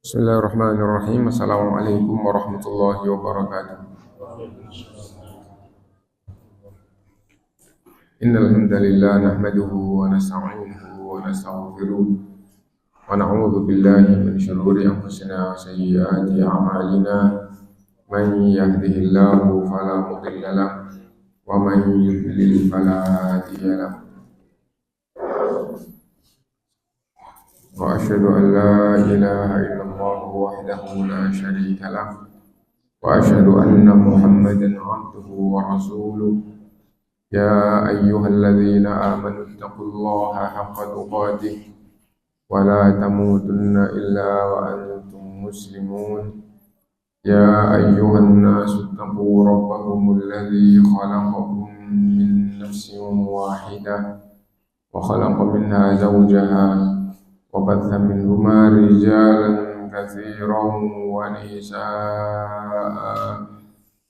Bismillahirrahmanirrahim. Assalamualaikum warahmatullahi wabarakatuh. Innal hamdalillah nahmaduhu wa nasta'inuhu wa nastaghfiruh wa na'udzu billahi min shururi anfusina wa sayyiati a'malina. Man yahdihillahu fala mudilla lahu wa man yudlil fala hadiya lahu. Wa asyhadu an la ilaha illallah wahdahu la syarika lahu wa asyhadu anna Muhammadan 'abduhu wa rasuluh. Ya ayyuhalladzina amanu taqullaha haqqa tuqatih wa la tamutunna illa wa antum muslimun. Ya ayyuhan nasu taqu rabbakumul ladzi khalaqakum min nafsin wahidah wa khalaqa minha zawjaha wa batha minhuma rijalan katsiran wa nisaa'a.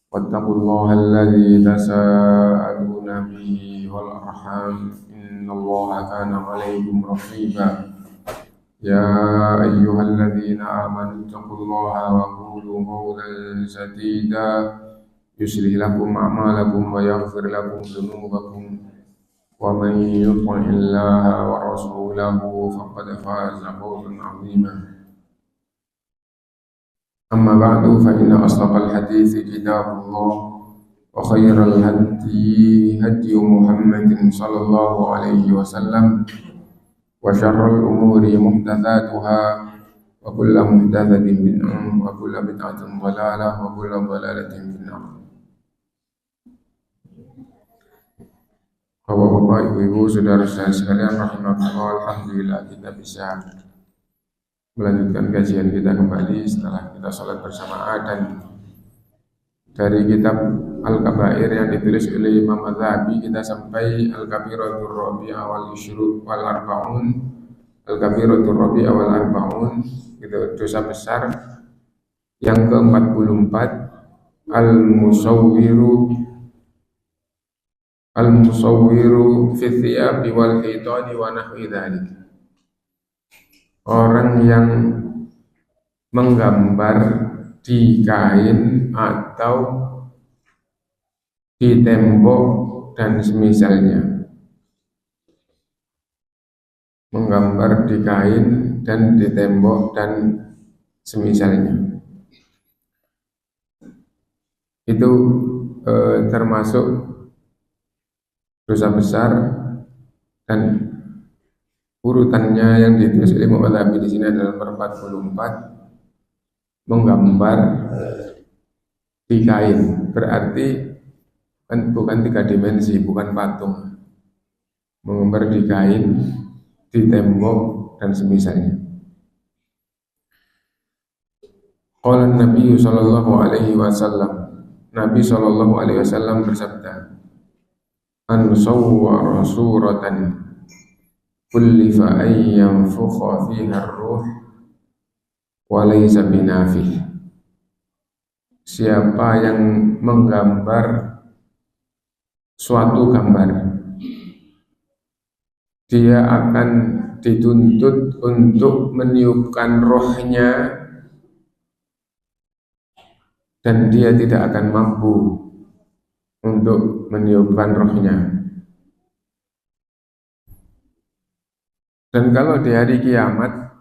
Wattaqullaha alladzi tasaaluna bihi wal arham innallaha kana 'alaikum raqiba. Ya ayyuhalladzina amanu taqullaha wa qulu qawlan sadida yuslih lakum a'malakum wa yaghfir lakum dhunubakum wa man yuti'illaha wa rasulahu faqad faza fawzan 'azima. Amma ba'du fa inna asdaqal hadithi kitabullah wa khairal hadi hadi Muhammadin sallallahu alaihi wasallam wa syarrul umuri muhdatsatuha wa kullu muhdatsatin bid'ah wa kullu bid'atin dhalalah wa kullu dhalalatin finnar. Bapak-bapak, ibu-ibu, saudara-saudara sekalian rahimakumullah, alhamdulillah kita bisa melanjutkan kajian kita kembali setelah kita sholat berjamaah, dan dari kitab Al-Kabair yang ditulis oleh Imam Az-Zahabi kita sampai Al-Kabiratur Rabi'ah wal Isyruk wal Arba'un. Al-Kabiratur Rabi'ah wal Arba'un itu dosa besar yang ke-44, Al-Musawwiru fi thiyabi wal hitani wa nahwi dzalik. Orang yang menggambar di kain atau di tembok dan semisalnya. Menggambar di kain dan di tembok dan semisalnya. Itu termasuk dosa besar, dan urutannya yang ditulis oleh Imam Az-Zahabi di sini adalah nomor 44, menggambar di kain. Berarti bukan 3 dimensi, bukan patung. Menggambar di kain, di tembok dan semisalnya. Qala Nabi sallallahu alaihi wasallam, Nabi sallallahu alaihi wasallam bersabda, "An sawwara suratan kullifa an yanfukha fiha ar-ruh wa laysa binafih." Siapa yang menggambar suatu gambar, dia akan dituntut untuk meniupkan rohnya, dan dia tidak akan mampu untuk meniupkan rohnya. Dan kalau di hari kiamat,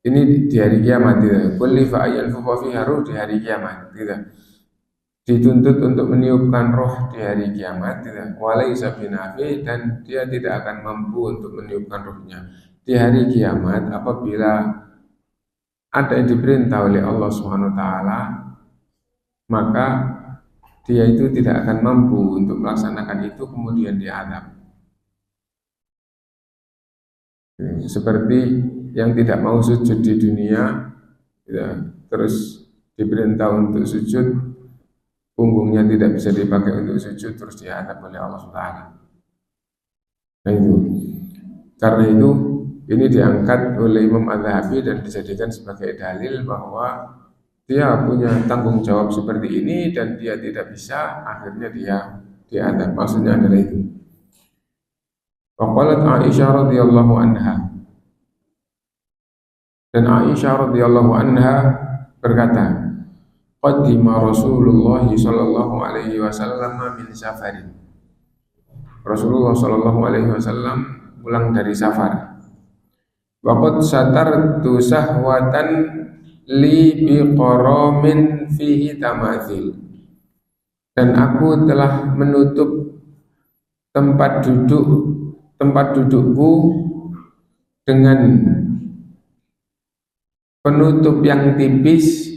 ini di hari kiamat tidak, kullifa ayyan fuqa ruh di hari kiamat tidak, dituntut untuk meniupkan roh di hari kiamat tidak, walaysa binafi, dan dia tidak akan mampu untuk meniupkan rohnya di hari kiamat apabila ada yang diperintah oleh Allah Subhanahu wa taala, maka dia itu tidak akan mampu untuk melaksanakan itu, kemudian diazab. Seperti yang tidak mau sujud di dunia, ya, terus diperintah untuk sujud, punggungnya tidak bisa dipakai untuk sujud, terus diazab oleh Allah SWT. Nah itu, karena itu ini diangkat oleh Imam Az-Zahabi dan dijadikan sebagai dalil bahwa dia punya tanggung jawab seperti ini dan dia tidak bisa, akhirnya dia diazab. Maksudnya adalah itu. Qalat Aisyah radhiyallahu anha, Dan Aisyah radhiyallahu anha berkata, qadima Rasulullah sallallahu alaihi wasallam min safarin. Rasulullah sallallahu alaihi wasallam pulang dari safar. Waqad satartu sahwatan li biqaramin fihi tamathil. Dan aku telah menutup tempat dudukku dengan penutup yang tipis,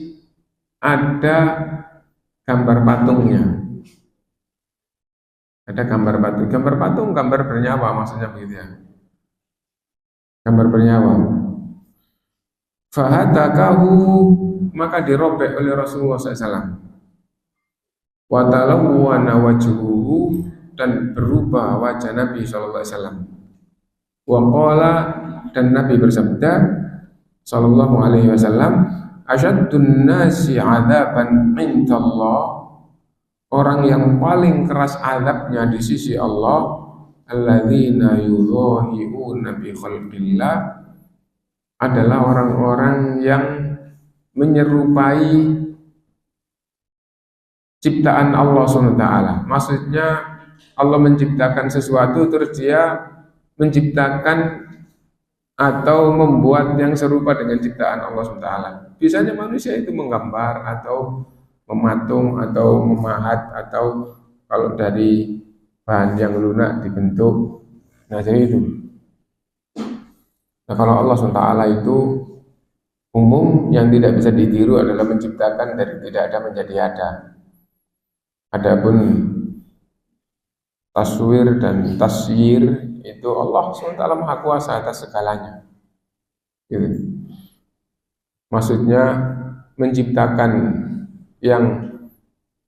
ada gambar patungnya. Ada gambar patung. Gambar patung, gambar bernyawa maksudnya begitu ya. Gambar bernyawa. Fahatakahu, maka dirobek oleh Rasulullah SAW. Wa talawwana wajhuhu, dan berubah wajah Nabi SAW. Wa qala, dan Nabi bersabda sallallahu alaihi wasallam, asyaddun nasi 'adzaban 'indallah, orang yang paling keras azabnya di sisi Allah, alladzina yudhahi'una bi khalqillah, adalah orang-orang yang menyerupai ciptaan Allah SWT. Maksudnya Allah menciptakan sesuatu terus dia menciptakan atau membuat yang serupa dengan ciptaan Allah SWT. Biasanya manusia itu menggambar atau mematung atau memahat, atau kalau dari bahan yang lunak dibentuk. Nah, jadi itu. Nah, kalau Allah SWT itu umum, yang tidak bisa ditiru adalah menciptakan dari tidak ada menjadi ada. Adapun taswir dan tasyir itu Allah SWT Maha Kuasa atas segalanya. Gitu. Maksudnya menciptakan yang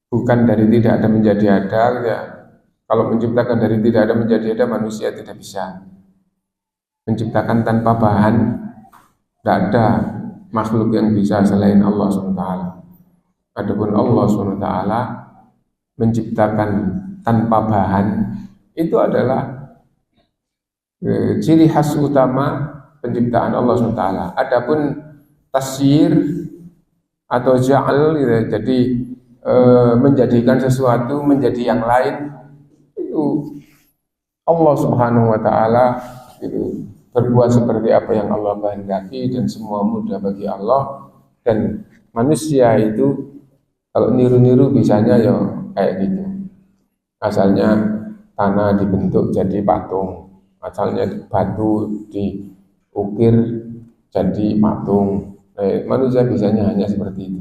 bukan dari tidak ada menjadi ada, ya. Kalau menciptakan dari tidak ada menjadi ada, manusia tidak bisa. Menciptakan tanpa bahan, tidak ada makhluk yang bisa selain Allah SWT. Adapun Allah SWT menciptakan tanpa bahan, itu adalah ciri khas utama penciptaan Allah SWT. Adapun tasyir atau ja'al, jadi menjadikan sesuatu menjadi yang lain, itu Allah Subhanahu wa Ta'ala itu berbuat seperti apa yang Allah kehendaki, dan semua mudah bagi Allah. Dan manusia itu kalau niru-niru bisanya ya kayak gitu. Asalnya tanah dibentuk jadi patung, asalnya batu diukir jadi patung. Manusia bisanya hanya seperti itu.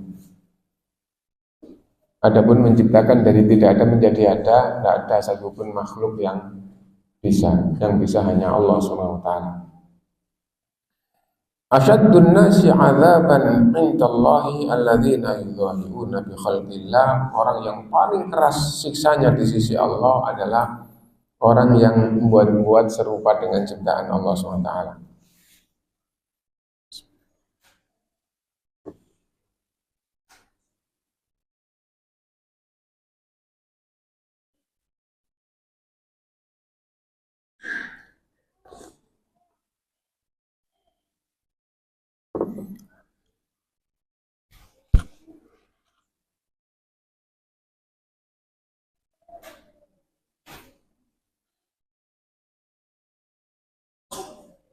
Adapun menciptakan dari tidak ada menjadi ada, tidak ada satupun makhluk yang bisa. Yang bisa hanya Allah SWT. Asyaddun nasi 'adzaban 'indallahi alladzina yudhahi'una bi khalqillah, orang yang paling keras siksanya di sisi Allah adalah orang yang membuat serupa dengan ciptaan Allah SWT.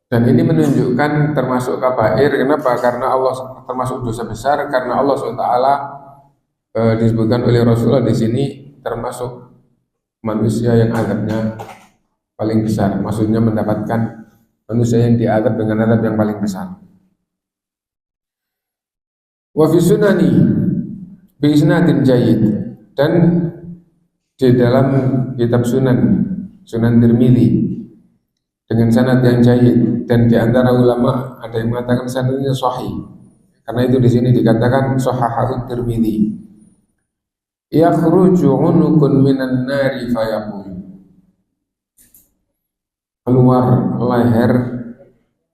Dan ini menunjukkan termasuk kabair. Kenapa? Karena Allah termasuk dosa besar, karena Allah SWT disebutkan oleh Rasulullah di sini termasuk manusia yang azabnya paling besar. Maksudnya mendapatkan manusia yang diazab dengan azab yang paling besar. Wa fi sunani bi isnadin jayyid, dan di dalam kitab Sunan Tirmidzi dengan sanad yang jayyid, dan di antara ulama ada yang mengatakan sanadnya sahih. Karena itu di sini dikatakan sahahahu Tirmidzi. Yakhruju 'unukun minan nari fayaqul, keluar leher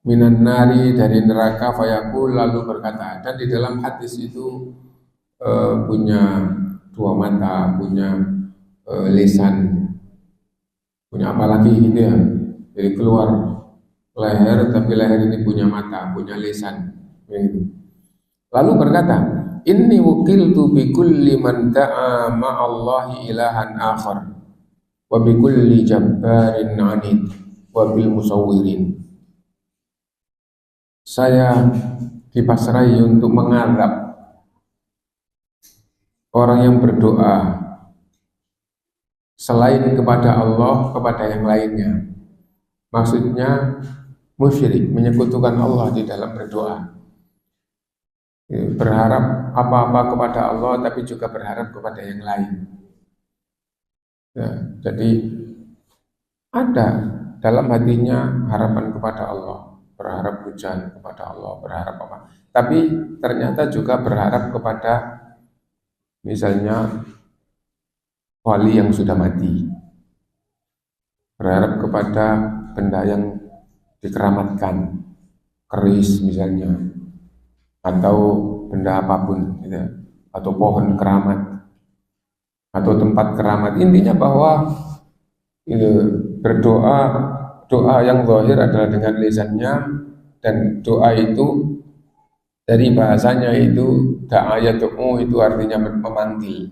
minan nari dari neraka, fayaqul, lalu berkata. Dan di dalam hadis itu punya dua mata, punya lisan, punya apa lagi gitu ya. Jadi keluar leher, tapi leher ini punya mata, punya lisan. Begitu. Lalu berkata, inni wukiltu bi kulli man da'a ma'allahi ilahan akhar wa bi kulli jabbarin anid wa bil musawwirin. Saya dipasrai untuk mengadab orang yang berdoa selain kepada Allah kepada yang lainnya. Maksudnya musyrik, menyekutukan Allah di dalam berdoa. Berharap apa-apa kepada Allah tapi juga berharap kepada yang lain. Ya, jadi ada dalam hatinya harapan kepada Allah, berharap hujan kepada Allah, berharap apa. Tapi ternyata juga berharap kepada misalnya wali yang sudah mati, berharap kepada benda yang dikeramatkan, keris misalnya, atau benda apapun, gitu, atau pohon keramat, atau tempat keramat. Intinya bahwa itu berdoa, doa yang zahir adalah dengan lisannya, dan doa itu dari bahasanya itu da'ayatu'u, itu artinya memanggil.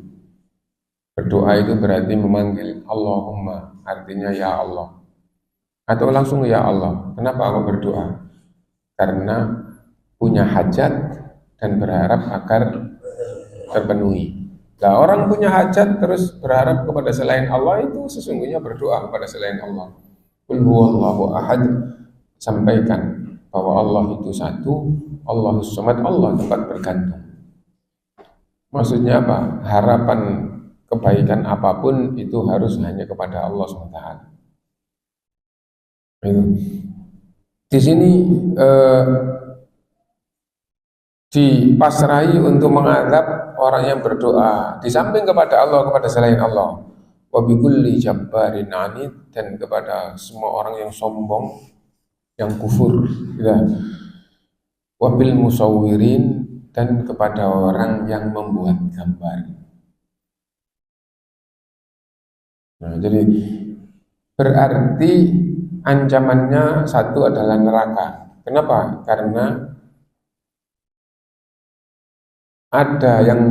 Berdoa itu berarti memanggil, Allahumma, artinya ya Allah, atau langsung ya Allah. Kenapa aku berdoa? Karena punya hajat dan berharap agar terpenuhi. Nah, orang punya hajat terus berharap kepada selain Allah, itu sesungguhnya berdoa kepada selain Allah. Qul huwallahu ahad, sampaikan bahwa Allah itu satu, Allahus samad, Allah tempat bergantung. Maksudnya apa? Harapan kebaikan apapun itu harus hanya kepada Allah SWT. Di sini dipasrahi untuk mengadab orang yang berdoa di samping kepada Allah, kepada selain Allah, wa bi kulli jabbarin anid, dan kepada semua orang yang sombong, yang kufur, ya. Wa bil musawwirin, dan kepada orang yang membuat gambar. Nah, jadi berarti ancamannya satu adalah neraka. Kenapa? Karena ada yang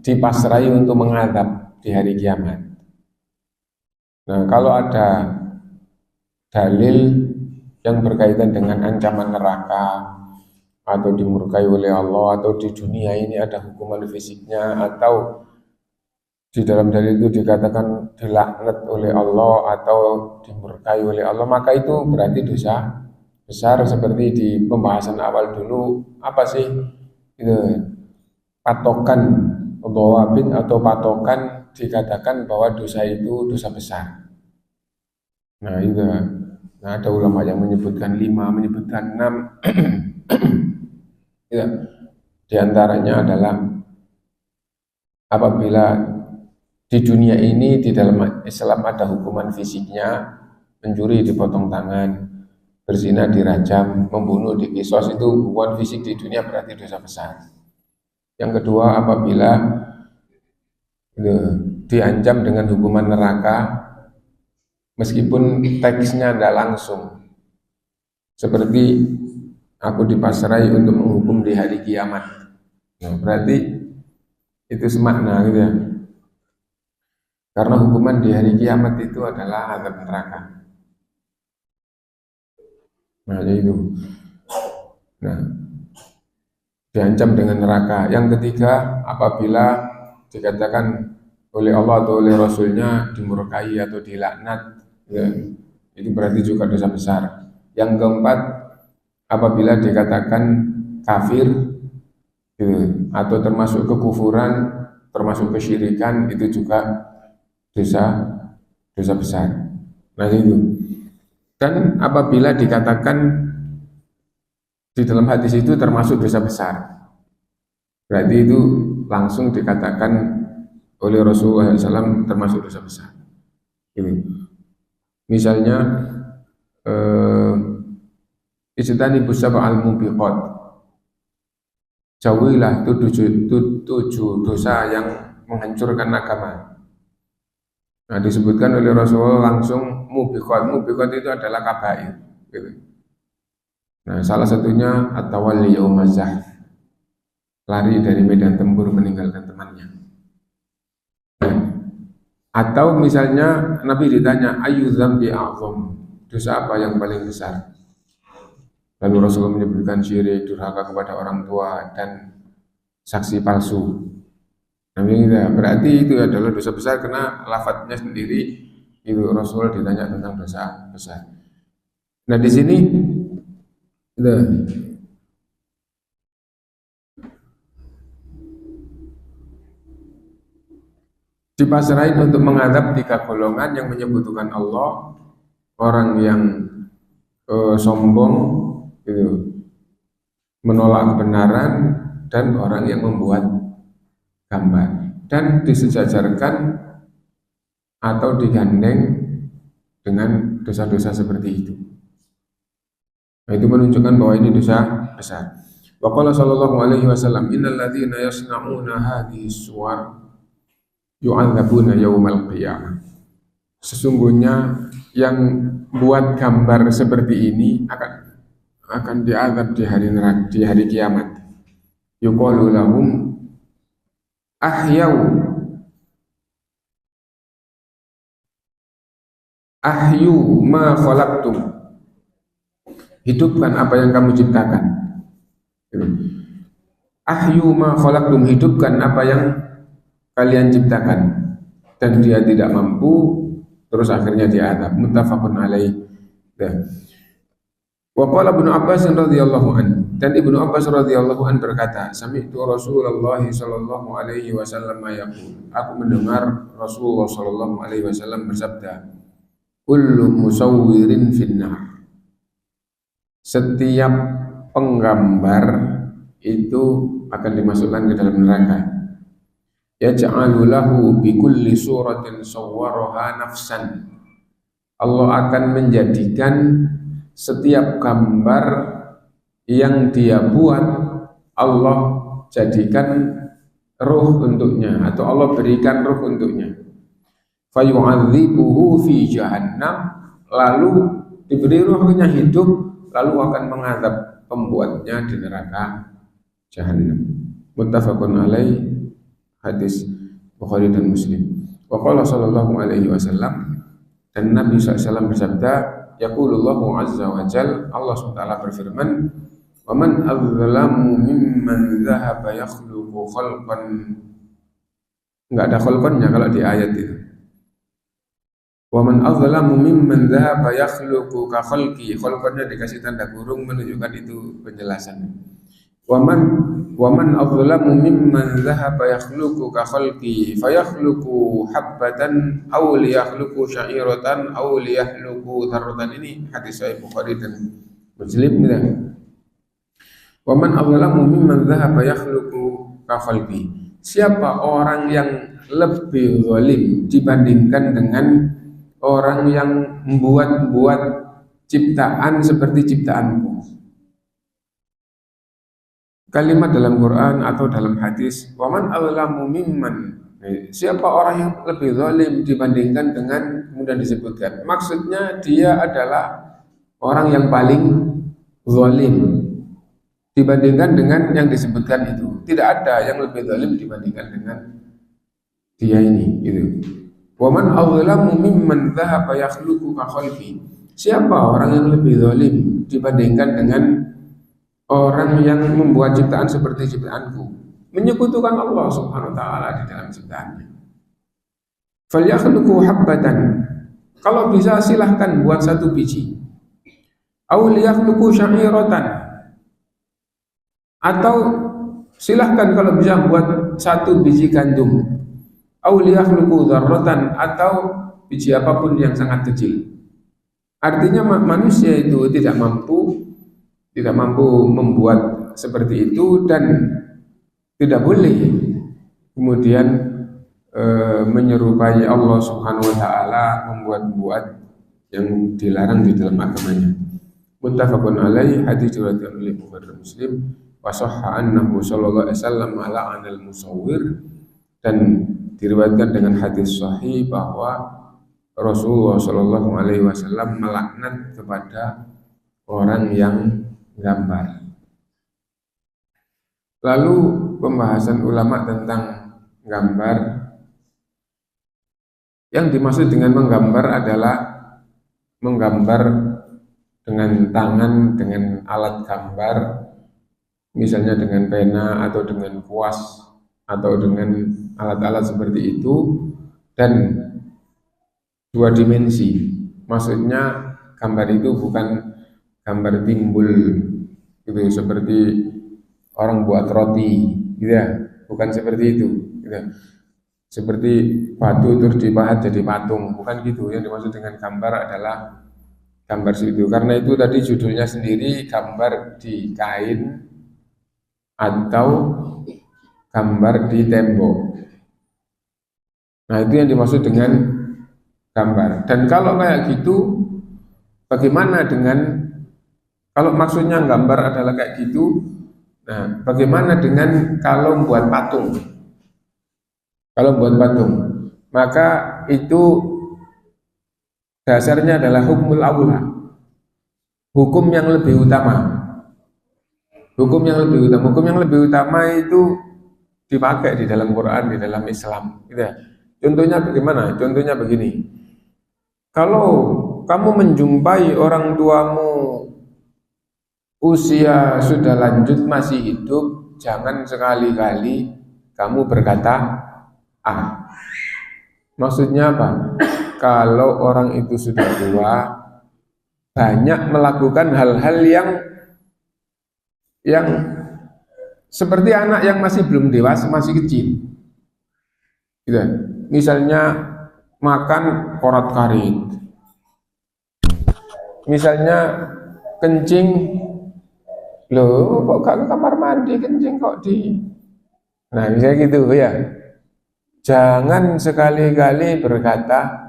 dipasrai untuk mengadab di hari kiamat. Nah, kalau ada dalil yang berkaitan dengan ancaman neraka, atau dimurkai oleh Allah, atau di dunia ini ada hukuman fisiknya, atau di dalam dalil itu dikatakan dilaknat oleh Allah atau dimurkai oleh Allah, maka itu berarti dosa besar. Seperti di pembahasan awal dulu, apa sih itu patokan dhawabit atau patokan dikatakan bahwa dosa itu dosa besar. Nah itu, nah ada ulama yang menyebutkan 5, menyebutkan 6. Ya, di antaranya adalah apabila di dunia ini, di dalam Islam ada hukuman fisiknya, mencuri dipotong tangan, berzina dirajam, membunuh dikisos, itu hukuman fisik di dunia berarti dosa besar. Yang kedua, apabila diancam dengan hukuman neraka, meskipun teksnya tidak langsung, seperti aku dipasrai untuk menghukum di hari kiamat. Nah, berarti itu semakna gitu ya. Karena hukuman di hari kiamat itu adalah azab neraka. Nah, itu. Nah, diancam dengan neraka. Yang ketiga, apabila dikatakan oleh Allah atau oleh Rasulnya dimurkai atau dilaknat, ya, itu berarti juga dosa besar. Yang keempat, apabila dikatakan kafir, ya, atau termasuk kekufuran, termasuk kesyirikan, itu juga dosa besar. Nah itu. Dan apabila dikatakan di dalam hadis itu termasuk dosa besar, berarti itu langsung dikatakan oleh Rasulullah SAW termasuk dosa besar. Ini. Misalnya ijtanibu sab'al mubiqat, jauhilah tujuh dosa yang menghancurkan agama. Nah, disebutkan oleh Rasulullah langsung mubiqat. Mubiqat itu adalah kabair, gitu. Nah, salah satunya at-tawalli yaumaz zahf, lari dari medan tempur meninggalkan temannya. Nah, atau misalnya Nabi ditanya ayu dzambi a'zam, dosa apa yang paling besar? Lalu Rasulullah menyebutkan syirik, durhaka kepada orang tua, dan saksi palsu. Nabi berarti itu adalah dosa besar karena lafadznya sendiri itu Rasul ditanya tentang dosa besar. Nah di sini dipasrahin untuk mengadab 3 golongan yang menyebutkan Allah, orang yang sombong, gitu, menolak kebenaran, dan orang yang membuat gambar, dan disejajarkan atau digandeng dengan dosa-dosa seperti itu. Nah, itu menunjukkan bahwa ini dosa besar. Wa qala sallallahu alaihi wasallam innal ladzina yasna'una hadhihi suwar yu'adzabuna yaumal qiyamah. Sesungguhnya yang buat gambar seperti ini akan diazab di hari neraka, di hari kiamat. Yuqalu lahum ahyu ma khalaqtum, hidupkan apa yang kamu ciptakan. Ahyu ma khalaqtum, hidupkan apa yang kalian ciptakan. Dan dia tidak mampu, terus akhirnya diazab. Muttafaqun alaih. Wa qala Ibnu Abbas radhiyallahu an, dan Ibnu Abbas radhiyallahu an berkata, sami'tu Rasulullah sallallahu alaihi wasallam yaqul, aku mendengar Rasulullah sallallahu alaihi wasallam bersabda, kullu musawwirin finnar, setiap penggambar itu akan dimasukkan ke dalam neraka. Yaj'alu lahu bi kulli suratin sawwaraha nafsan, Allah akan menjadikan setiap gambar yang dia buat, Allah jadikan ruh untuknya, atau Allah berikan ruh untuknya. Fayu'adzibuhu fi jahannam, lalu diberi ruhnya hidup, lalu akan mengadab pembuatnya di neraka jahannam. Muttafaqun alaih, hadis Bukhari dan Muslim. Wa qala sallallahu alaihi wasallam, dan Nabi SAW bersabda, yaqulullahu azza wa jal, Allah SWT berfirman, wa man adzlamu mimman dhahaba yakhluqu khalqan, enggak ada khalqannya kalau di ayat itu. Wa man adzlamu mimman dhahaba yakhluqu ka khalqi, khalqannya dikasih tanda kurung menunjukkan itu penjelasan. Wa man adzlamu mimman dhahaba yakhluqu ka khalqi fayakhluqu habbatan aw liyakhluqu sya'iratan aw liyakhluqu dzarratan. Ini hadis sahih Bukhari dan Muslim. Wa man adzlamu mimman dhahaba yakhluqu ka khalqi, siapa orang yang lebih zalim dibandingkan dengan orang yang membuat ciptaan seperti ciptaanku. Kalimat dalam Quran atau dalam hadis, wa man adzlamu mimman, siapa orang yang lebih zalim dibandingkan dengan, kemudian disebutkan, maksudnya dia adalah orang yang paling zalim dibandingkan dengan yang disebutkan itu. Tidak ada yang lebih zalim dibandingkan dengan dia ini, gitu. Wa man adzlamu mimman dhahaba yakhluqu ka khalqi, siapa orang yang lebih zalim dibandingkan dengan orang yang membuat ciptaan seperti ciptaanku, menyekutukan Allah Subhanahu wa taala di dalam ciptaannya. Falyakhluqu habbatan, kalau bisa silahkan buat 1 biji. Aw liyakhluqu sya'iratan, atau silahkan kalau bisa buat 1 biji gandum. Aw liyakhluqu dzarratan, atau biji apapun yang sangat kecil. Artinya manusia itu tidak mampu membuat seperti itu, dan tidak boleh kemudian menyerupai Allah Subhanahu wa taala, membuat-buat yang dilarang di dalam agamanya. Muttafaqun alaih, hadis riwayat oleh Bukhari dan Muslim. Wa sahha annahu sallallahu alaihi wasallam la'anal musawwir, dan diriwayatkan dengan hadis sahih bahwa Rasulullah sallallahu alaihi wasallam melaknat kepada orang yang gambar. Lalu pembahasan ulama tentang gambar, yang dimaksud dengan menggambar adalah menggambar dengan tangan, dengan alat gambar, misalnya dengan pena atau dengan kuas atau dengan alat-alat seperti itu, dan dua dimensi. Maksudnya gambar itu bukan gambar timbul gitu seperti orang buat roti gitu ya, bukan seperti itu gitu. Seperti batu terus dipahat jadi patung, bukan gitu. Yang dimaksud dengan gambar adalah gambar situ. Karena itu tadi judulnya sendiri gambar di kain atau gambar di tembok. Nah, itu yang dimaksud dengan gambar. Dan kalau kayak gitu, bagaimana dengan kalau maksudnya gambar adalah kayak gitu? Nah, bagaimana dengan kalau buat patung? Kalau buat patung, maka itu dasarnya adalah hukmul aula, hukum yang lebih utama. Hukum yang lebih utama itu dipakai di dalam Quran, di dalam Islam. Gitu ya. Contohnya bagaimana? Contohnya begini. Kalau kamu menjumpai orang tuamu usia sudah lanjut masih hidup, jangan sekali-kali kamu berkata maksudnya apa? Kalau orang itu sudah tua, banyak melakukan hal-hal yang seperti anak yang masih belum dewasa, masih kecil. Gitu. Misalnya makan korat-karit. Misalnya kencing, loh kok gak ke kamar mandi, kencing kok di. Nah, misalnya gitu ya. Jangan sekali-kali berkata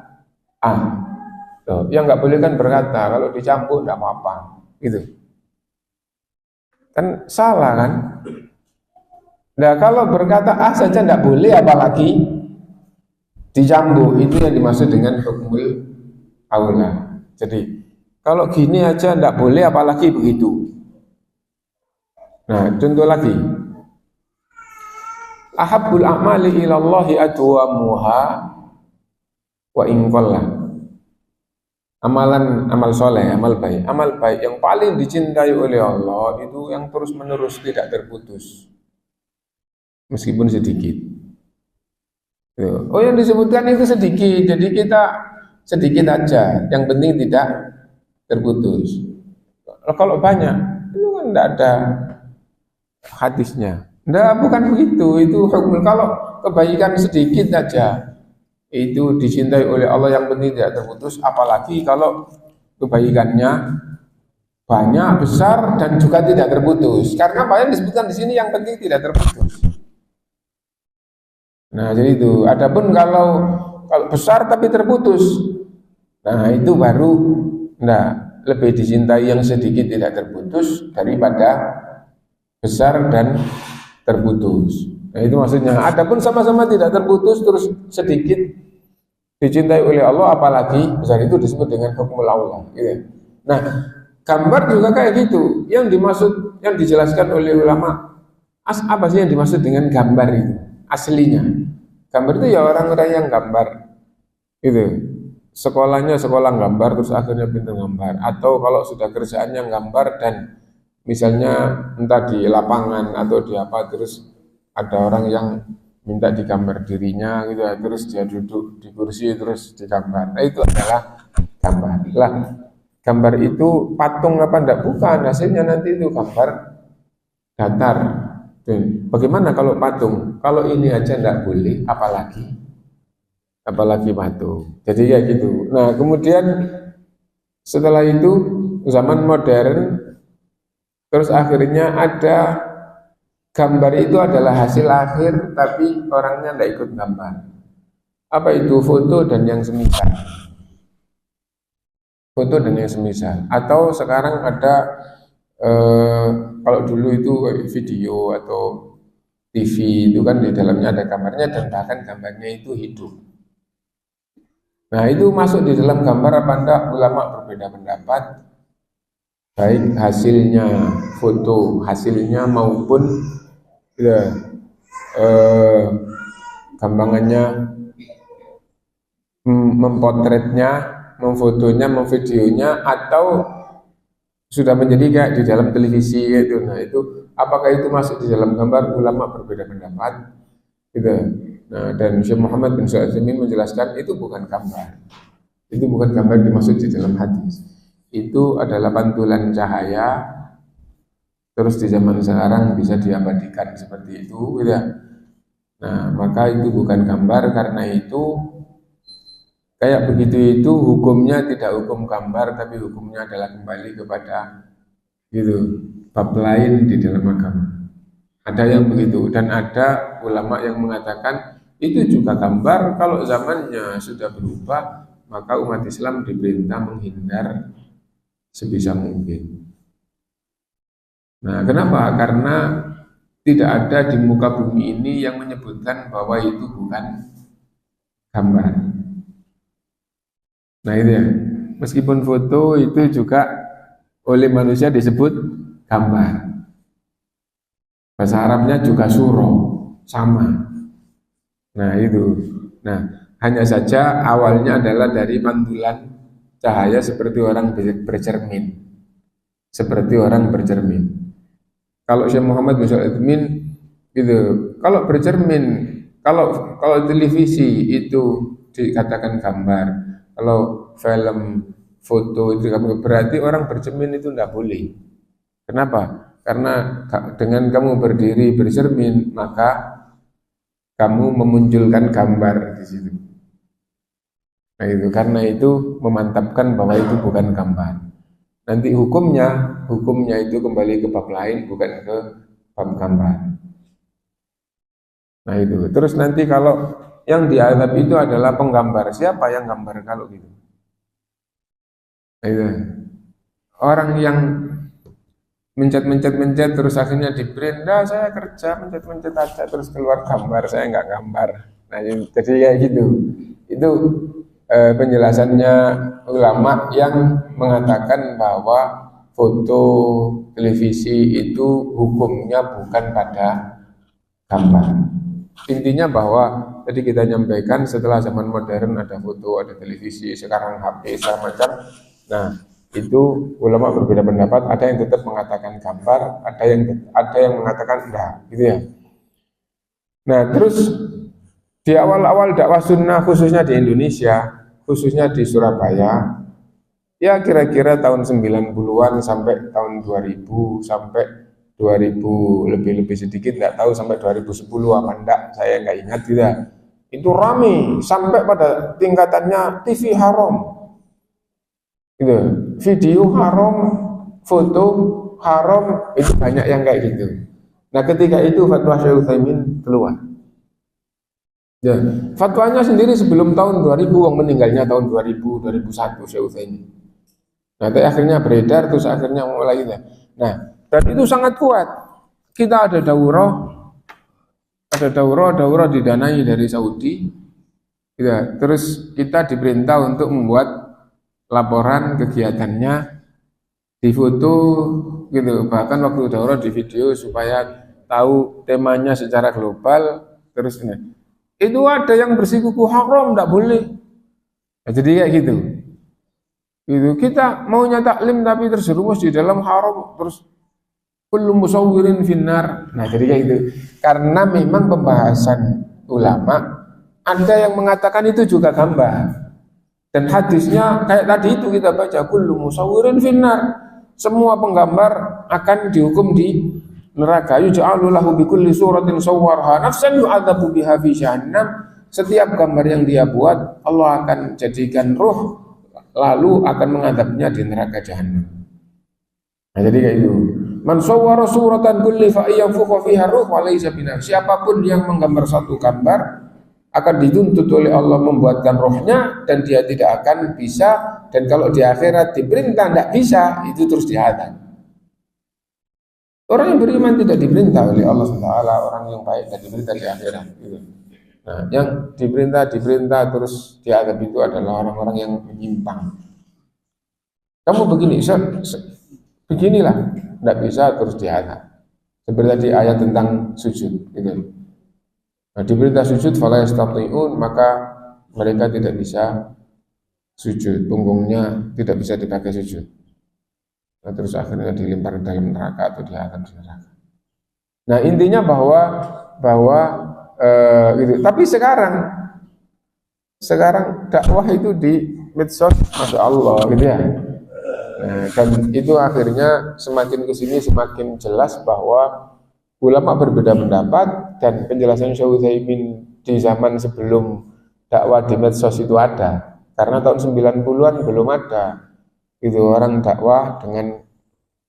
loh, yang nggak boleh kan berkata, kalau dicampur nggak apa-apa, gitu. Kan salah kan? Nah, kalau berkata saja nggak boleh, apalagi dicambuk, itu yang dimaksud dengan hukmul aula. Jadi kalau gini aja nggak boleh, apalagi begitu. Nah, contoh lagi. Ahabbul a'mali ilallahi adwamuha wa in qalla. Amal soleh, amal baik yang paling dicintai oleh Allah itu yang terus menerus tidak terputus, meskipun sedikit. Oh, yang disebutkan itu sedikit, jadi kita sedikit aja, yang penting tidak terputus. Kalau banyak, itu kan tidak ada hadisnya. Nah, bukan begitu, itu hukum. Kalau kebaikan sedikit saja itu dicintai oleh Allah, yang penting tidak terputus, apalagi kalau kebaikannya banyak, besar, dan juga tidak terputus. Karena apa yang disebutkan di sini yang penting tidak terputus. Nah, jadi itu. Adapun kalau besar tapi terputus, nah itu baru lebih dicintai yang sedikit tidak terputus daripada besar dan terputus. Nah, itu maksudnya. Adapun sama-sama tidak terputus terus sedikit dicintai oleh Allah, apalagi besar, itu disebut dengan hukmul aula. Gitu. Nah, gambar juga kayak gitu. Yang dimaksud, yang dijelaskan oleh ulama, apa sih yang dimaksud dengan gambar itu? Aslinya, gambar itu ya orang-orang yang gambar. Gitu. Sekolahnya sekolah gambar, terus akhirnya pintar gambar. Atau kalau sudah kerjaannya gambar dan misalnya entah di lapangan atau di apa, terus ada orang yang minta digambar dirinya gitu ya, terus dia duduk di kursi terus digambar. Nah, itu adalah gambar. Lah, gambar itu patung apa enggak? Bukan, hasilnya nanti itu gambar datar. Bagaimana kalau patung? Kalau ini aja enggak boleh, apalagi patung. Jadi kayak gitu. Nah, kemudian setelah itu zaman modern, terus akhirnya ada gambar itu adalah hasil akhir, tapi orangnya tidak ikut gambar. Apa itu? Foto dan yang semisal. Foto dan yang semisal. Atau sekarang ada kalau dulu itu video atau TV itu kan di dalamnya ada gambarnya, dan bahkan gambarnya itu hidup. Nah, itu masuk di dalam gambar apa enggak? Ulama berbeda pendapat. baik hasilnya foto hasilnya maupun ya, eh, gampangannya mempotretnya, memfotonya, memvideonya, atau sudah menjadi kayak di dalam televisi itu. Nah itu apakah itu masuk di dalam gambar? Ulama berbeda pendapat gitu. Nah dan Syekh Muhammad bin Shalih Al Utsaimin menjelaskan itu bukan gambar, itu bukan gambar dimaksud di dalam hadis, itu adalah pantulan cahaya terus di zaman sekarang bisa diabadikan seperti itu gitu. Nah maka itu bukan gambar, karena itu kayak begitu itu hukumnya tidak hukum gambar, tapi hukumnya adalah kembali kepada gitu bab lain di dalam agama. Ada yang begitu, dan ada ulama yang mengatakan itu juga gambar. Kalau zamannya sudah berubah, maka umat Islam diperintah menghindar sebisa mungkin. Nah, kenapa? Karena tidak ada di muka bumi ini yang menyebutkan bahwa itu bukan gambar. Nah itu ya, meskipun foto itu juga oleh manusia disebut gambar. Bahasa Arabnya juga suro, sama. Nah itu. Nah hanya saja awalnya adalah dari pantulan cahaya seperti orang bercermin. Seperti orang bercermin. Kalau Syekh Muhammad bin Shalih Al Utsaimin gitu, kalau bercermin, kalau televisi itu dikatakan gambar, kalau film, foto itu berarti orang bercermin itu tidak boleh. Kenapa? Karena dengan kamu berdiri bercermin, maka kamu memunculkan gambar di situ. Nah itu, karena itu memantapkan bahwa itu bukan gambar. Nanti hukumnya itu kembali ke bab lain, bukan ke bab gambar. Nah itu. Terus nanti kalau yang diazab itu adalah penggambar, siapa yang gambar kalau gitu? Nah, itu. Orang yang mencet terus akhirnya di print, nah saya kerja mencet aja terus keluar gambar, saya nggak gambar. Nah jadi kayak gitu. Itu penjelasannya ulama yang mengatakan bahwa foto televisi itu hukumnya bukan pada gambar. Intinya bahwa tadi kita nyampaikan setelah zaman modern ada foto, ada televisi, sekarang HP segala macam. Nah itu ulama berbeda pendapat, ada yang tetap mengatakan gambar, ada yang mengatakan enggak, gitu ya. Nah terus di awal-awal dakwah sunnah khususnya di Indonesia, khususnya di Surabaya, ya kira-kira tahun 90-an sampai tahun 2000 sampai 2000 lebih sedikit, nggak tahu sampai 2010 apa enggak, saya nggak ingat tidak. Itu rame sampai pada tingkatannya TV haram, gitu. Video haram, foto haram, itu banyak yang kayak gitu. Nah ketika itu fatwa Syekh Utsaimin keluar. Ya, fatwanya sendiri sebelum tahun 2000, yang meninggalnya tahun 2000, 2001 Syekh Utsaimin. Nanti akhirnya beredar, terus akhirnya mulai gitu. Nah, dan itu sangat kuat. Kita ada daurah didanai dari Saudi. Ya, terus kita diperintah untuk membuat laporan kegiatannya, difoto gitu. Bahkan waktu daurah di video supaya tahu temanya secara global. Terus ini. Itu ada yang bersikuku haram, tidak boleh. Nah, jadi kayak gitu. Itu kita maunya taklim tapi terjerumus di dalam haram, terus kullu musawwirin finnar. Nah, jadi kayak gitu. Karena memang pembahasan ulama ada yang mengatakan itu juga gambar. Dan hadisnya kayak tadi itu kita baca kullu musawwirin finnar. Semua penggambar akan dihukum di neraka. Yuj'alu lahu bi kulli suratin sawwarha nafsan yu'adzabu biha fi jahannam. Setiap gambar yang dia buat Allah akan jadikan ruh, lalu akan mengadabnya di neraka jahannam. Nah jadi kayak itu. Man sawwara suratan kulli fa yanfukha fiha ruh wa laysa binar. Siapapun yang menggambar satu gambar akan dituntut oleh Allah membuatkan rohnya, dan dia tidak akan bisa, dan kalau di akhirat diperintah tidak bisa, itu terus diadab. Orang yang beriman tidak diperintah oleh Allah SWT, orang yang baik dan diperintah di akhirat. Gitu. Nah, yang diperintah terus diadab itu adalah orang-orang yang menyimpang. Kamu begini, beginilah, tidak bisa terus dihantam. Seperti tadi ayat tentang sujud, gitu. Nah, diperintah sujud, fala yastati'un, maka mereka tidak bisa sujud, punggungnya tidak bisa dipakai sujud. Nah, terus akhirnya dilempar ke dalam neraka atau dihantam di neraka. Nah, intinya bahwa gitu. Tapi sekarang dakwah itu di medsos, masya Allah, gitu ya. Nah, dan itu akhirnya semakin kesini semakin jelas bahwa ulama berbeda pendapat, dan penjelasan Syekh Utsaimin di zaman sebelum dakwah di medsos itu ada. Karena tahun 90-an belum ada. Itu orang dakwah dengan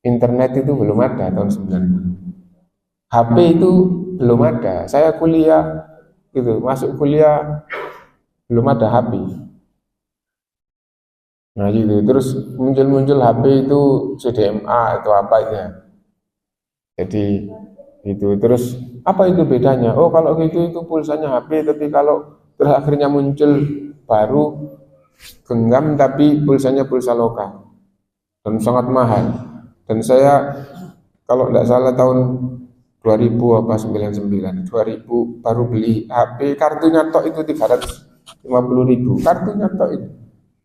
internet itu belum ada tahun 90. HP itu belum ada. Saya kuliah gitu, masuk kuliah belum ada HP. Nah gitu, terus muncul HP itu CDMA atau apa itu ya. Jadi itu terus apa itu bedanya? Oh kalau gitu itu pulsanya HP, tapi kalau terus akhirnya muncul baru genggam tapi pulsanya pulsa lokal dan sangat mahal. Dan saya kalau tidak salah tahun 2000 apa 99, 2000 baru beli HP, kartunya tok itu 350.000, kartunya tok itu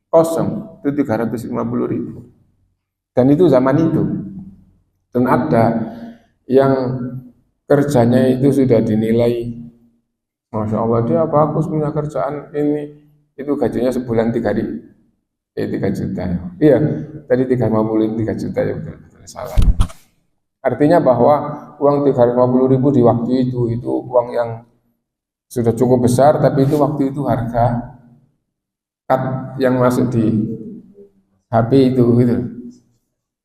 kosong itu 350.000. Dan itu zaman itu. Dan ada yang kerjanya itu sudah dinilai, masya Allah dia bagus punya kerjaan ini, itu gajinya sebulan 3 juta. Iya, tadi 3 juta ya, betul salah. Artinya bahwa uang 350.000 di waktu itu uang yang sudah cukup besar, tapi itu waktu itu harga cut yang masuk di HP itu gitu.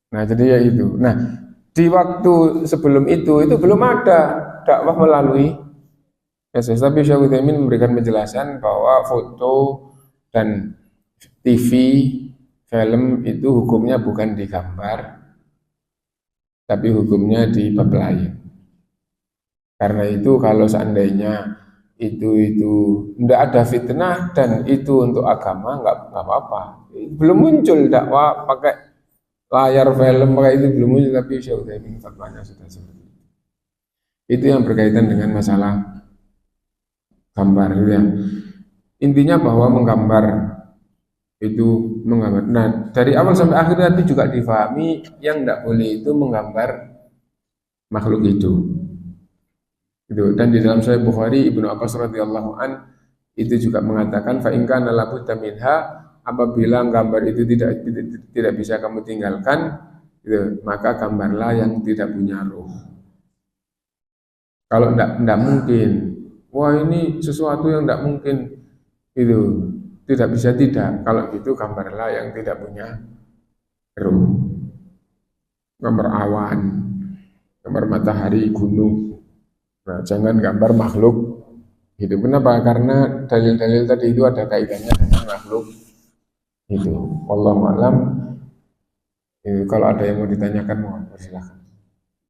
Nah jadi ya itu. Nah di waktu sebelum itu belum ada dakwah melalui medsos. Tapi Syekh Utsaimin memberikan penjelasan bahwa foto dan TV, film itu hukumnya bukan di gambar, tapi hukumnya di bab lain. Karena itu kalau seandainya itu tidak ada fitnah dan itu untuk agama, nggak apa-apa. Belum muncul dakwah pakai layar film pakai itu, belum muncul, tapi Syekh Utsaimin fatwanya sudah seperti itu. Itu yang berkaitan dengan masalah gambar ya. Intinya bahwa menggambar itu menggambar. Nah, dari awal sampai akhir nanti juga difahami yang tidak boleh itu menggambar makhluk hidup. Gitu. Dan di dalam Sahih Bukhari Ibnu Abbas radhiyallahu an itu juga mengatakan fa in kana labudda minha, apabila gambar itu tidak bisa kamu tinggalkan, gitu, maka gambarlah yang tidak punya roh. Kalau tidak mungkin, wah ini sesuatu yang tidak mungkin, itu tidak bisa tidak. Kalau gitu gambarlah yang tidak punya roh. Gambar awan, gambar matahari, gunung. Nah, jangan gambar makhluk hidup. Kenapa? Karena dalil-dalil tadi itu ada kaitannya dengan makhluk itu. Wallahu a'lam. Kalau ada yang mau ditanyakan, mohon persilakan.